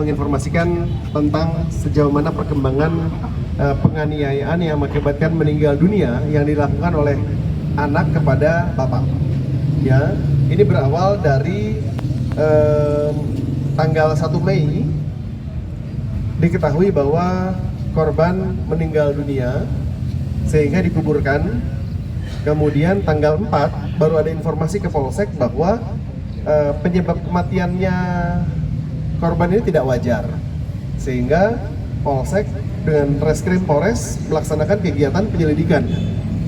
menginformasikan tentang sejauh mana perkembangan penganiayaan yang mengakibatkan meninggal dunia yang dilakukan oleh anak kepada bapak. Ya, ini berawal dari tanggal 1 Mei diketahui bahwa korban meninggal dunia sehingga dikuburkan. Kemudian tanggal 4 baru ada informasi ke Polsek bahwa penyebab kematiannya korban ini tidak wajar, sehingga Polsek dengan Reskrim Polres melaksanakan kegiatan penyelidikan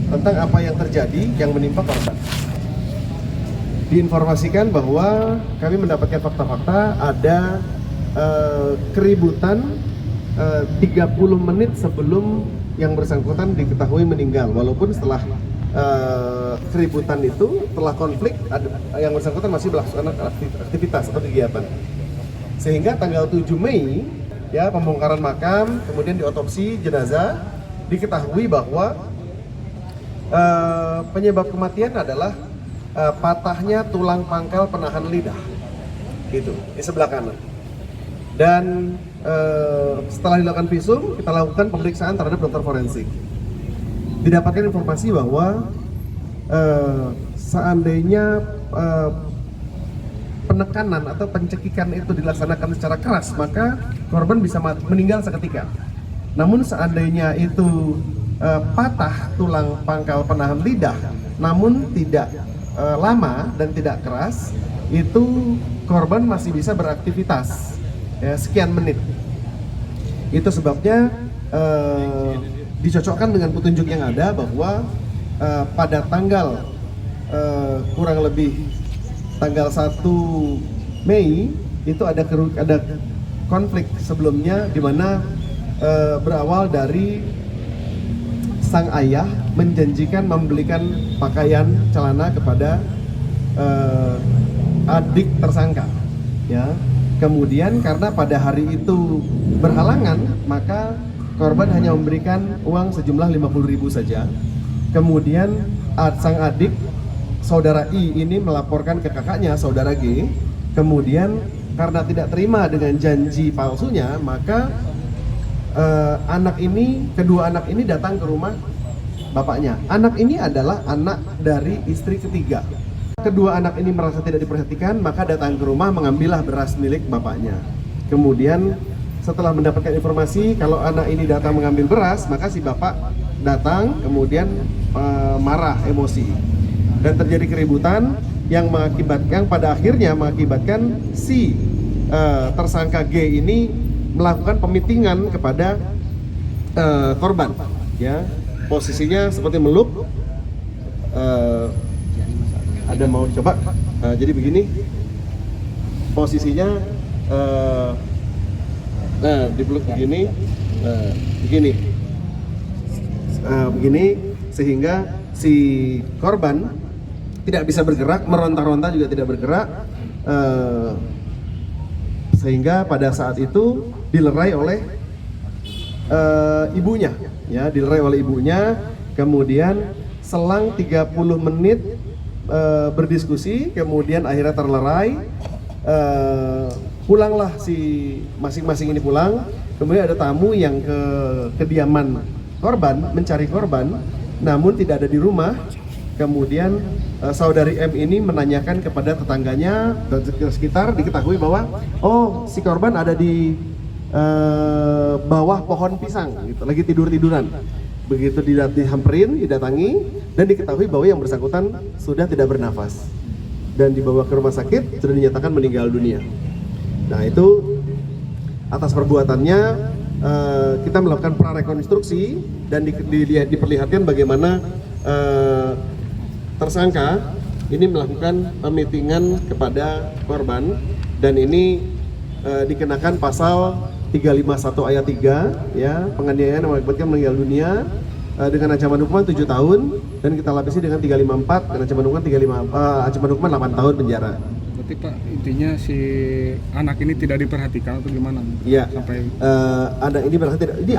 tentang apa yang terjadi yang menimpa korban. Diinformasikan bahwa kami mendapatkan fakta-fakta ada keributan 30 menit sebelum yang bersangkutan diketahui meninggal, walaupun setelah keributan itu, setelah konflik, yang bersangkutan masih melaksanakan aktivitas atau kegiatan. Sehingga tanggal 7 Mei, ya, pembongkaran makam, kemudian diotopsi jenazah, diketahui bahwa penyebab kematian adalah patahnya tulang pangkal penahan lidah, gitu, di sebelah kanan. Dan setelah dilakukan visum, kita lakukan pemeriksaan terhadap dokter forensik. Didapatkan informasi bahwa seandainya penekanan atau pencekikan itu dilaksanakan secara keras, maka korban bisa meninggal seketika. Namun seandainya itu patah tulang pangkal penahan lidah, namun tidak lama dan tidak keras, itu korban masih bisa beraktivitas ya, sekian menit. Itu sebabnya dicocokkan dengan petunjuk yang ada bahwa pada tanggal kurang lebih tanggal 1 Mei itu ada konflik sebelumnya, di mana berawal dari sang ayah menjanjikan membelikan pakaian celana kepada adik tersangka, ya. Kemudian karena pada hari itu berhalangan, maka korban hanya memberikan uang sejumlah 50.000 saja. Kemudian sang adik, saudara I ini melaporkan ke kakaknya, saudara G. Kemudian karena tidak terima dengan janji palsunya, maka kedua anak ini datang ke rumah bapaknya. Anak ini adalah anak dari istri ketiga. Kedua anak ini merasa tidak diperhatikan, maka datang ke rumah mengambillah beras milik bapaknya. Kemudian setelah mendapatkan informasi kalau anak ini datang mengambil beras, maka si bapak datang kemudian marah, emosi, dan terjadi keributan yang pada akhirnya mengakibatkan si tersangka G ini melakukan pemitingan kepada korban, ya. Posisinya seperti meluk. Ada mau coba? Jadi begini posisinya, dipeluk begini, begini, sehingga si korban tidak bisa bergerak, meronta-ronta juga tidak bergerak, sehingga pada saat itu dilerai oleh ibunya, ya, dilerai oleh ibunya. Kemudian selang 30 menit berdiskusi, kemudian akhirnya terlerai. Pulanglah si masing-masing ini pulang. Kemudian ada tamu yang ke kediaman korban mencari korban, namun tidak ada di rumah. Kemudian saudari M ini menanyakan kepada tetangganya dan sekitar, diketahui bahwa oh, si korban ada di bawah pohon pisang, gitu, lagi tidur-tiduran. Begitu didatangi dan diketahui bahwa yang bersangkutan sudah tidak bernafas dan dibawa ke rumah sakit, sudah dinyatakan meninggal dunia. Nah, itu atas perbuatannya kita melakukan prarekonstruksi dan diperlihatkan bagaimana tersangka ini melakukan pemitingan kepada korban, dan ini dikenakan pasal 351 ayat 3, ya, penganiayaan yang mengakibatkan meninggal dunia dengan ancaman hukuman 7 tahun, dan kita lapisi dengan 354 dengan ancaman hukuman 8 tahun penjara. Berarti Pak, intinya si anak ini tidak diperhatikan atau gimana? Iya. Sampai anak ini merasa tidak, ini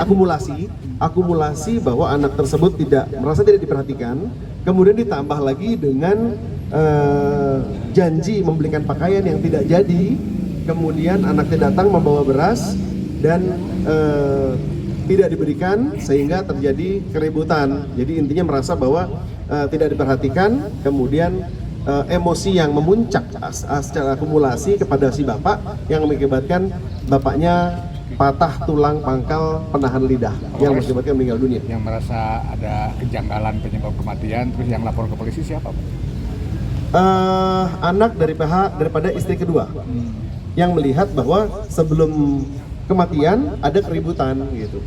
akumulasi bahwa anak tersebut merasa tidak diperhatikan, kemudian ditambah lagi dengan janji membelikan pakaian yang tidak jadi, kemudian anaknya datang membawa beras dan tidak diberikan sehingga terjadi keributan. Jadi intinya merasa bahwa tidak diperhatikan, kemudian emosi yang memuncak secara akumulasi kepada si bapak yang mengakibatkan bapaknya patah tulang pangkal penahan lidah yang mengakibatkan meninggal dunia. Yang merasa ada kejanggalan penyebab kematian, terus yang lapor ke polisi siapa, Pak? Anak daripada istri kedua yang melihat bahwa sebelum kematian ada keributan gitu.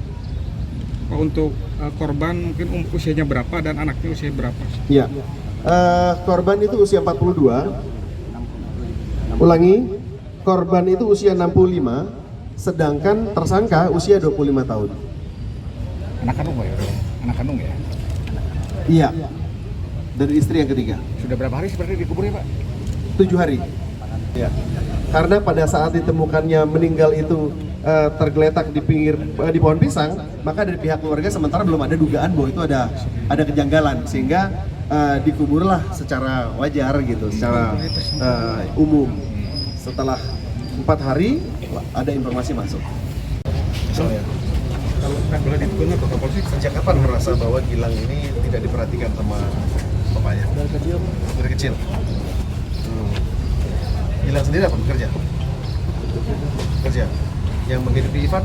Pak, untuk korban mungkin usianya berapa dan anaknya usia berapa? Ya, korban itu usia 42. Ulangi, korban itu usia 65. Sedangkan tersangka usia 25 tahun. Anak kandung, Pak, ya? Anak kandung ya? Iya. Dari istri yang ketiga. Sudah berapa hari sebenarnya dikuburnya, Pak? 7 hari. Ya. Karena pada saat ditemukannya meninggal itu tergeletak di pinggir di pohon pisang, maka dari pihak keluarga sementara belum ada dugaan bahwa itu ada kejanggalan, sehingga dikuburlah secara wajar gitu, secara umum. Setelah 4 hari ada informasi masuk. Soalnya Kalau boleh ditegur ke polisi, sejak kapan merasa bahwa Gilang ini tidak diperhatikan sama bapaknya? Dari kecil. Gilang sendiri apa bekerja? Kerja. Yang menghidupi Ivan?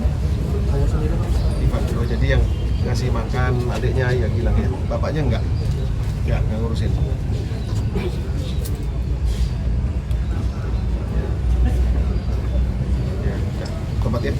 Ivan. Oh, jadi yang ngasih makan adiknya ya Gilang ya. Bapaknya enggak ngurusin. Ya, udah. Tobat ya.